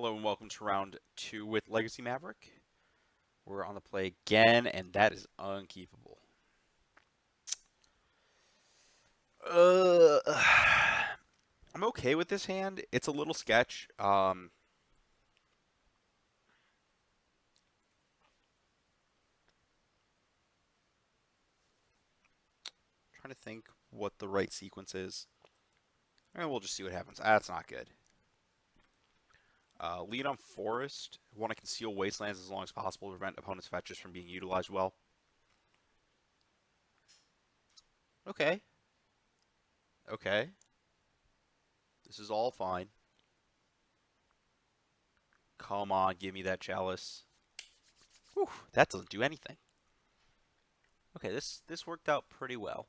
Hello and welcome to round 2 with Legacy Maverick. We're on the play again, and that is unkeepable. Uh, I'm okay with this hand. It's a little sketch. Trying to think what the right sequence is. And we'll just see what happens. That's not good. Lead on Forest. Want to conceal Wastelands as long as possible to prevent opponent's fetches from being utilized well. Okay. Okay. This is all fine. Come on, give me that Chalice. Whew, that doesn't do anything. Okay, this worked out pretty well.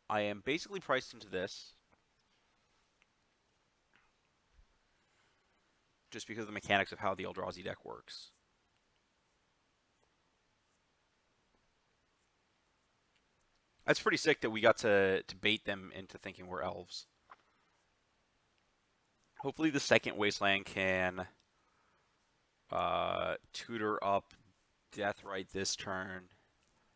I am basically priced into this just because of the mechanics of how the Eldrazi deck works. That's pretty sick that we got to bait them into thinking we're elves. Hopefully the second Wasteland can tutor up Deathrite this turn.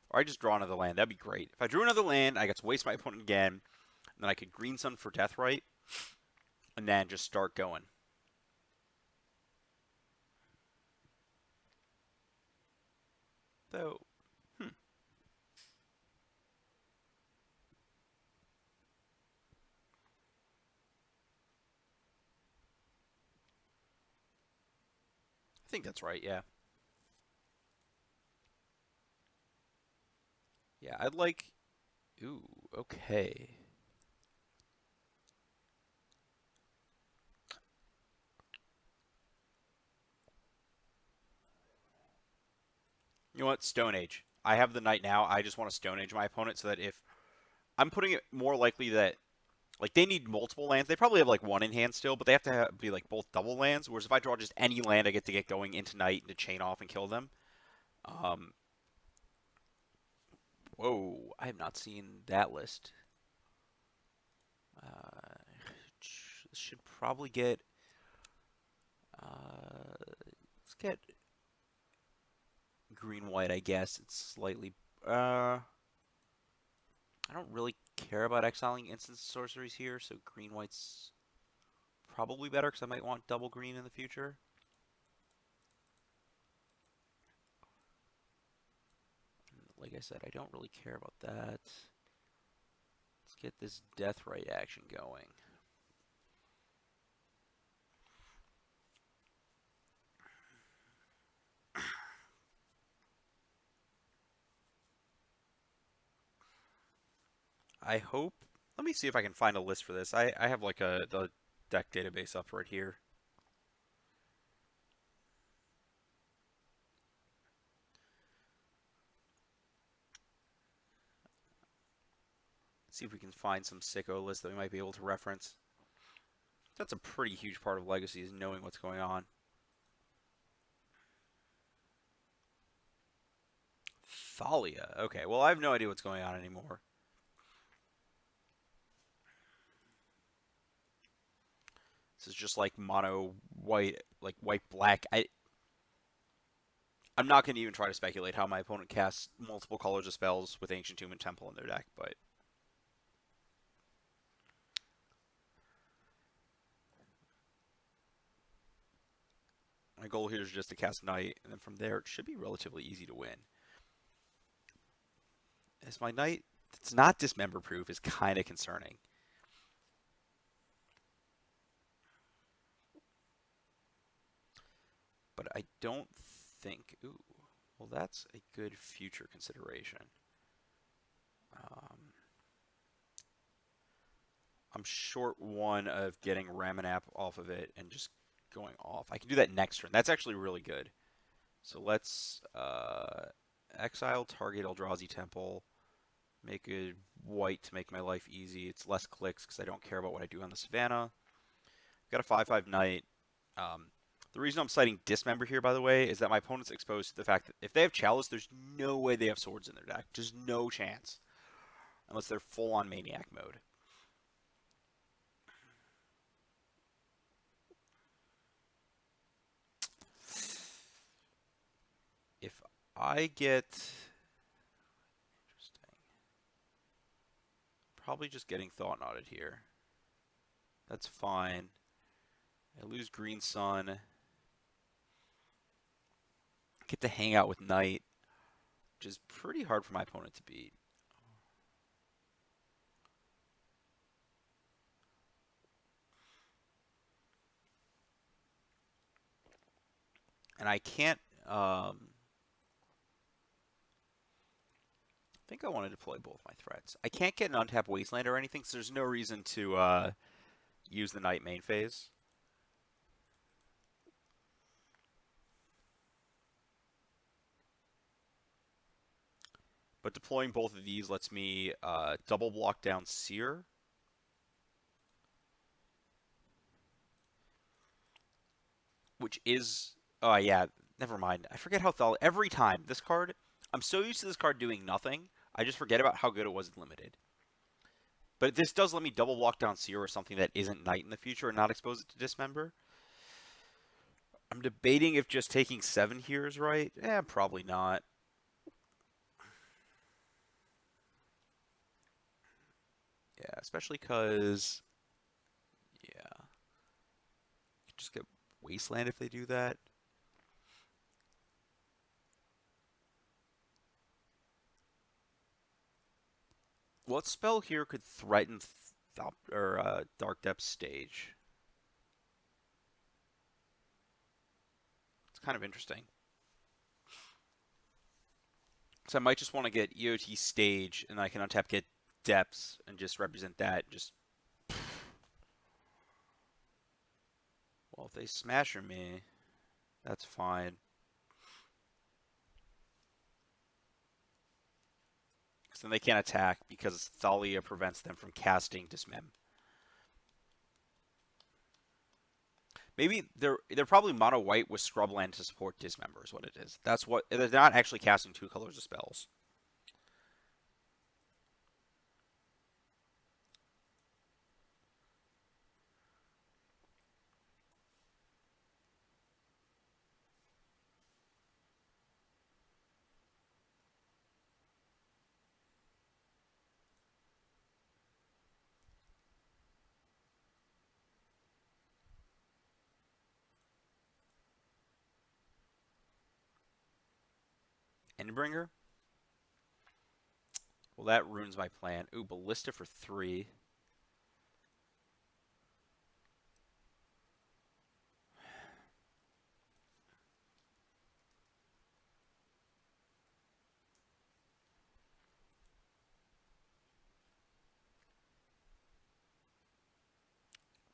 Or I just draw another land. That'd be great. If I drew another land, I get to waste my opponent again. And then I could Green Sun for Deathrite. And then just start going. Though, I think that's right, yeah. Yeah, I'd like... Ooh, okay. You know what? Stone Age. I have the Knight now. I just want to Stone Age my opponent so that if... I'm putting it more likely that... Like, they need multiple lands. They probably have, like, one in hand still, but they have to be, like, both double lands. Whereas if I draw just any land, I get to get going into Knight to chain off and kill them. Um, whoa. I have not seen that list. Should probably get... let's get green-white, I guess. It's slightly... I don't really care about exiling instant sorceries here, so green-white's probably better because I might want double green in the future. Like I said, I don't really care about that. Let's get this Deathrite action going. I hope... Let me see if I can find a list for this. I have like the deck database up right here. See if we can find some sicko list that we might be able to reference. That's a pretty huge part of Legacy, is knowing what's going on. Thalia. Okay, well, I have no idea what's going on anymore. This is just like mono white, like white black. I'm not going to even try to speculate how my opponent casts multiple colors of spells with Ancient Tomb and Temple in their deck, but my goal here is just to cast Knight, and then from there it should be relatively easy to win. As my Knight, it's not dismember proof, is kind of concerning. But I don't think... Ooh, well, that's a good future consideration. I'm short one of getting Ramunap off of it and just going off. I can do that next turn. That's actually really good. So let's exile target Eldrazi Temple. Make it white to make my life easy. It's less clicks because I don't care about what I do on the Savannah. Got a 5/5 Knight. The reason I'm citing Dismember here, by the way, is that my opponent's exposed to the fact that if they have Chalice, there's no way they have swords in their deck. Just no chance. Unless they're full-on Maniac mode. I get... Interesting. Probably just getting Thought Knotted here. That's fine. I lose Green Sun. Get to hang out with Knight, which is pretty hard for my opponent to beat. And I can't... I think I want to deploy both my threats. I can't get an untapped Wasteland or anything, so there's no reason to use the Knight main phase. But deploying both of these lets me double block down Seer. Which is... Oh, yeah, never mind. I forget how Thalia... Every time, this card... I'm so used to this card doing nothing, I just forget about how good it was in Limited. But this does let me double block down Seer or something that isn't Knight in the future and not expose it to Dismember. I'm debating if just taking 7 here is right. Probably not. Yeah, especially because... Yeah. Just get Wasteland if they do that. What spell here could threaten Dark Depths Stage? It's kind of interesting. So I might just want to get EOT Stage, and I can untap, get Depths, and just represent that. Just... Well, if they Smasher me, that's fine. Because then they can't attack, because Thalia prevents them from casting Dismem. Maybe they're probably mono white with Scrubland to support Dismember is what it is. That's what they're not actually casting 2 colors of spells. Endbringer? Well, that ruins my plan. Ooh, Ballista for 3.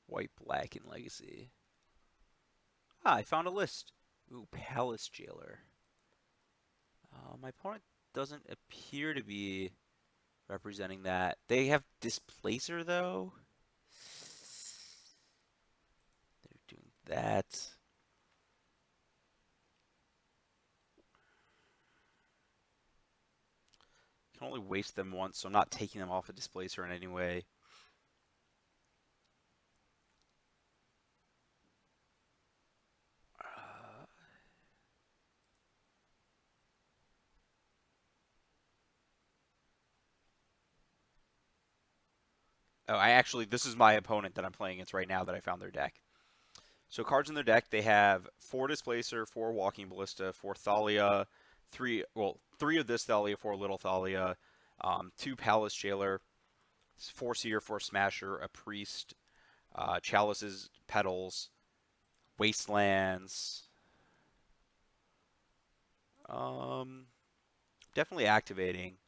White, black, and Legacy. Ah, I found a list. Ooh, Palace Jailer. My opponent doesn't appear to be representing that. They have Displacer, though. They're doing that. I can only waste them once, so I'm not taking them off a Displacer in any way. This is my opponent that I'm playing against right now that I found their deck. So cards in their deck, they have 4 Displacer, 4 Walking Ballista, 4 Thalia, 3 of this Thalia, 4 Little Thalia, 2 Palace Jailer, 4 Seer, 4 Smasher, a Priest, Chalices, Petals, Wastelands. Definitely activating.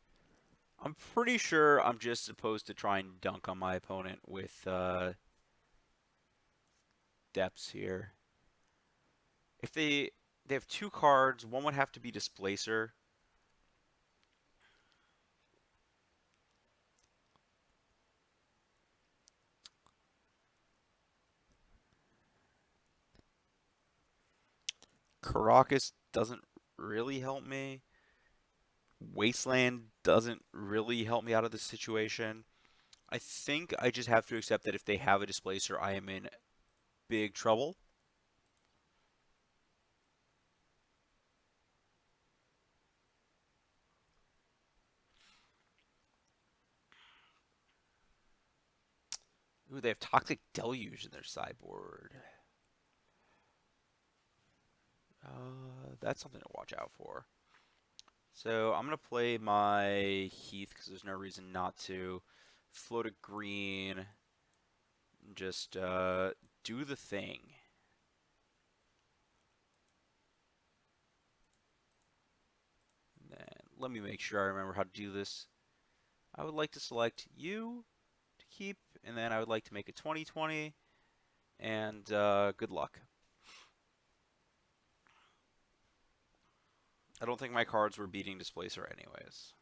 I'm pretty sure I'm just supposed to try and dunk on my opponent with Depths here. If they have 2 cards, one would have to be Displacer. Caracas doesn't really help me. Wasteland doesn't really help me out of this situation. I think I just have to accept that if they have a Displacer, I am in big trouble. Ooh, they have Toxic Deluge in their sideboard. That's something to watch out for. So I'm gonna play my Heath because there's no reason not to. Float a green. Just do the thing. And then let me make sure I remember how to do this. I would like to select you to keep, and then I would like to make a 20/20, and good luck. I don't think my cards were beating Displacer anyways.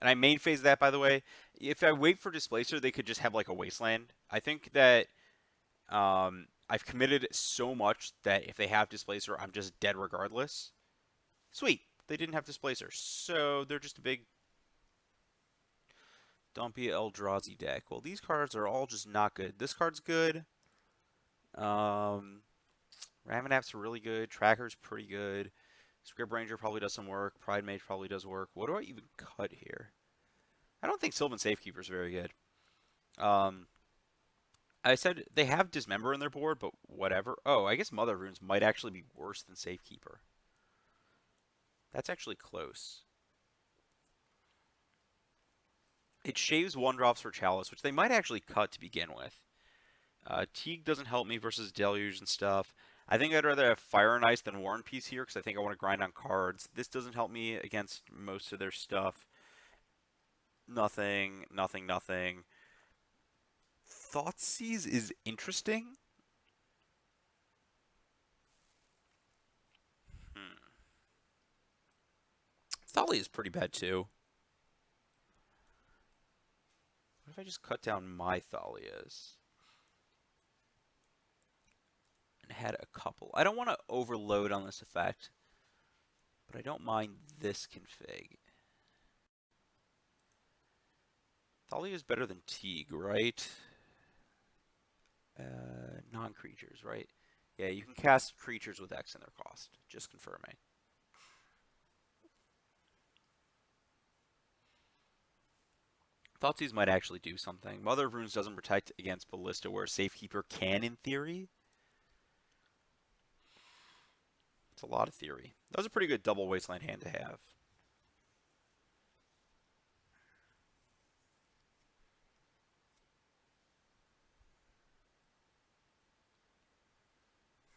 And I main phase that, by the way. If I wait for Displacer, they could just have like a Wasteland. I think that I've committed so much that if they have Displacer, I'm just dead regardless. Sweet. They didn't have Displacer, so they're just a big dumpy Eldrazi deck. Well, these cards are all just not good. This card's good. Ramunap's really good. Tracker's pretty good. Script Ranger probably does some work. Pride Mage probably does work. What do I even cut here? I don't think Sylvan Safekeeper's very good. Um, I said they have Dismember in their board, but whatever. Oh, I guess Mother Runes might actually be worse than Safekeeper. That's actually close. It shaves 1-drops for Chalice, which they might actually cut to begin with. Teague doesn't help me versus Deluge and stuff. I think I'd rather have Fire and Ice than War and Peace here because I think I want to grind on cards. This doesn't help me against most of their stuff. Nothing, nothing, nothing. Thoughtseize is interesting. Hmm. Thalia is pretty bad too. What if I just cut down my Thalias? And had a couple. I don't want to overload on this effect, but I don't mind this config. Thalia is better than Teague, right? Non-creatures, right? Yeah, you can cast creatures with X in their cost. Just confirming. Thoughtseize might actually do something. Mother of Runes doesn't protect against Ballista, where Safekeeper can in theory. It's a lot of theory. That was a pretty good double Wasteland hand to have.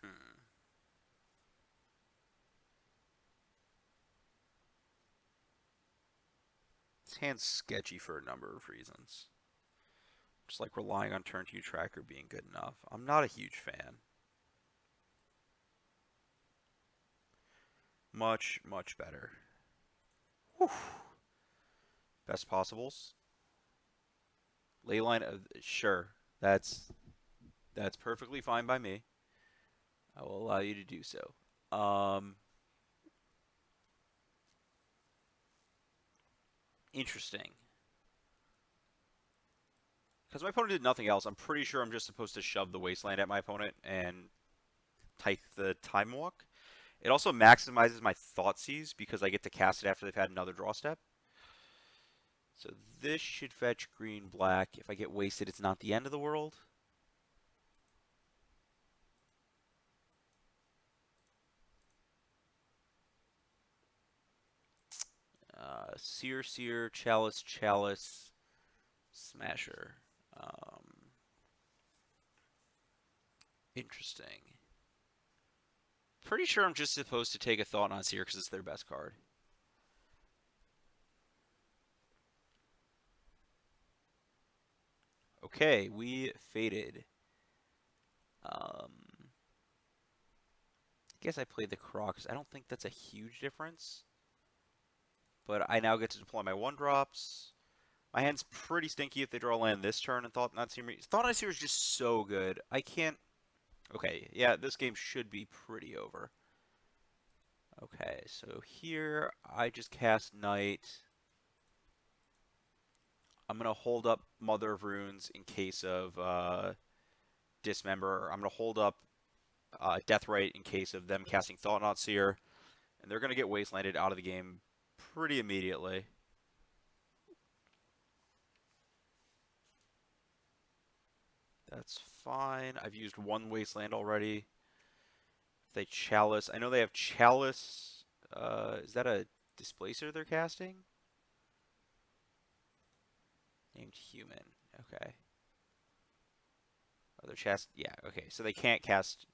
Hmm. This hand's sketchy for a number of reasons. Just like relying on turn 2 tracker being good enough. I'm not a huge fan. Much, much better. Whew. Best possibles. Leyline of sure. That's perfectly fine by me. I will allow you to do so. Interesting. Because my opponent did nothing else, I'm pretty sure I'm just supposed to shove the Wasteland at my opponent and type the Time Walk. It also maximizes my Thoughtseize because I get to cast it after they've had another draw step. So this should fetch green, black. If I get wasted, it's not the end of the world. Seer, Seer, Chalice, Chalice, Smasher. Interesting. Pretty sure I'm just supposed to take a Thought on Seer because it's their best card. Okay, we faded. I guess I played the Crocs. I don't think that's a huge difference. But I now get to deploy my 1-drops. My hand's pretty stinky if they draw land this turn and Thought Not Seer. Thought Not Seer is just so good. I can't... Okay, yeah, this game should be pretty over. Okay, so here I just cast Knight. I'm going to hold up Mother of Runes in case of Dismember. I'm going to hold up Deathrite in case of them casting Thought-Knot Seer, and they're going to get wastelanded out of the game pretty immediately. That's fine. I've used one wasteland already. If they Chalice, I know they have Chalice. Is that a Displacer they're casting? Named Human. Okay. Other chest. Yeah. Okay. So they can't cast.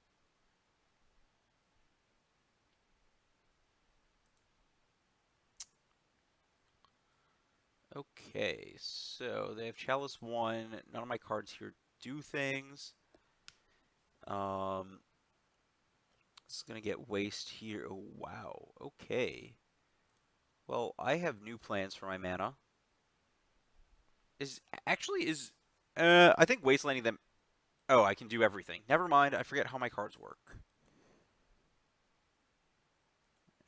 Okay. So they have Chalice 1. None of my cards here do things. It's gonna get waste here. Oh wow. Okay. Well, I have new plans for my mana. Is actually is I think wastelanding them. Oh, I can do everything. Never mind. I forget how my cards work.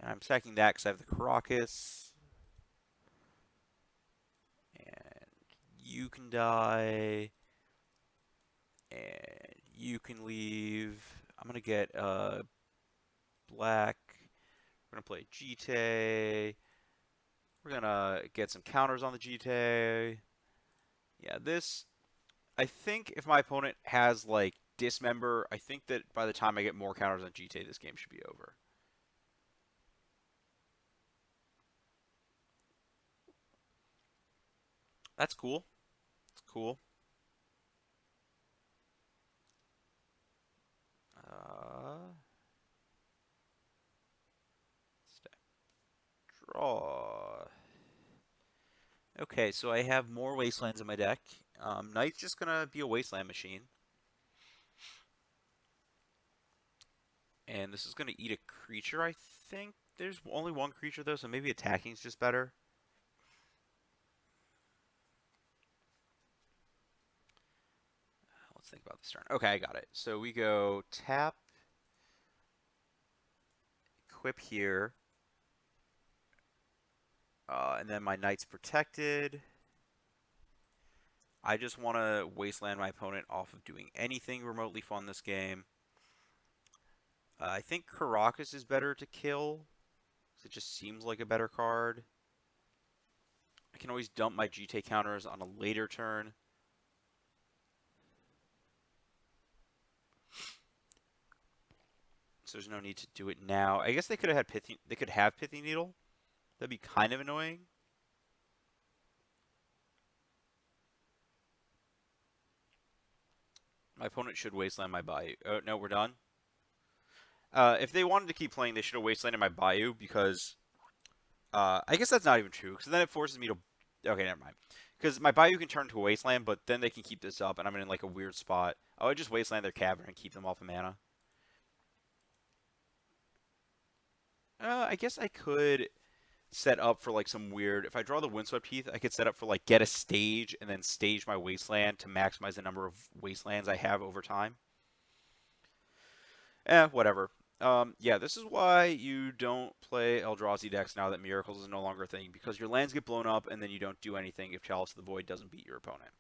And I'm sacking that because I have the Caracas. And you can die. And you can leave. I'm gonna get black. We're gonna play GT. We're gonna get some counters on the GT. Yeah, this. I think if my opponent has like Dismember, I think that by the time I get more counters on GT, this game should be over. That's cool. It's cool. Uh, step draw. Okay, so I have more wastelands in my deck. Knight's just gonna be a wasteland machine. And this is gonna eat a creature, I think. There's only one creature though, so maybe attacking's just better. Let's think about this turn. Okay, I got it. So we go tap, equip here, and then my knight's protected. I just want to wasteland my opponent off of doing anything remotely fun this game. I think Caracas is better to kill, because it just seems like a better card. I can always dump my GT counters on a later turn. So there's no need to do it now. I guess they could have had Pithy. They could have Pithy Needle. That'd be kind of annoying. My opponent should wasteland my Bayou. Oh no, we're done. If they wanted to keep playing, they should have wastelanded my Bayou because I guess that's not even true because then it forces me to. Okay, never mind. Because my Bayou can turn to a wasteland, but then they can keep this up, and I'm in like a weird spot. I would just wasteland their cavern and keep them off of mana. I guess I could set up for like some weird. If I draw the Windswept Heath, I could set up for like get a stage and then stage my wasteland to maximize the number of wastelands I have over time. Whatever. Yeah, this is why you don't play Eldrazi decks now that Miracles is no longer a thing, because your lands get blown up and then you don't do anything if Chalice of the Void doesn't beat your opponent.